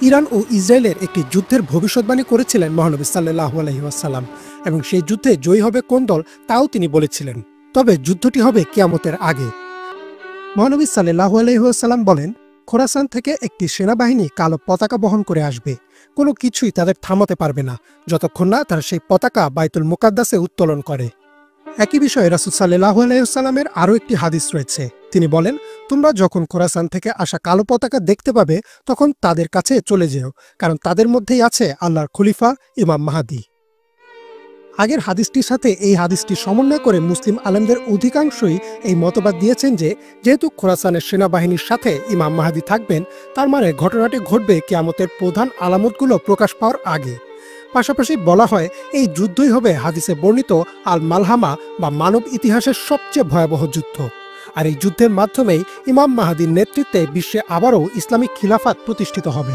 Iran ও ইসরায়েলের একটি যুদ্ধের ভবিষ্যৎবাণী করেছিলেন মহানবী সাল্লাল্লাহু আলাইহি ওয়াসাল্লাম এবং সেই যুদ্ধে জয়ী হবে কোন দল তাও তিনি বলেছিলেন। তবে যুদ্ধটি হবে কিয়ামতের আগে। মহানবী সাল্লাল্লাহু আলাইহি ওয়াসাল্লাম বলেন, খোরাসান থেকে একটি সেনাবাহিনী কালো পতাকা বহন করে আসবে। কোনো কিছুই তাদের থামাতে পারবে না যতক্ষণ না তারা সেই পতাকা বাইতুল মুকাদ্দাসে উত্তোলন করে। একই বিষয়ে রাসূল সাল্লাল্লাহু আলাইহি ওয়াসাল্লামের আরও একটি হাদিস রয়েছে। তিনি বলেন, তোমরা যখন খোরাসান থেকে আসা কালো পতাকা দেখতে পাবে তখন তাদের কাছে চলে যেও, কারণ তাদের মধ্যেই আছে আল্লাহর খলিফা ইমাম মাহদী। আগের হাদিসটির সাথে এই হাদিসটি সমন্বয় করে মুসলিম আলেমদের অধিকাংশই এই মতবাদ দিয়েছেন যে যেহেতু খোরাসানের সেনাবাহিনীর সাথে ইমাম মাহদী থাকবেন, তার মানে ঘটনাটি ঘটবে কিয়ামতের প্রধান আলামতগুলো প্রকাশ পাওয়ার আগে। পাশাপাশি বলা হয় এই যুদ্ধই হবে হাদিসে বর্ণিত আল মালহামা বা মানব ইতিহাসের সবচেয়ে ভয়াবহ যুদ্ধ। আর এই যুদ্ধের মাধ্যমেই ইমাম মাহদীর নেতৃত্বে বিশ্বে আবারও ইসলামিক খিলাফত প্রতিষ্ঠিত হবে।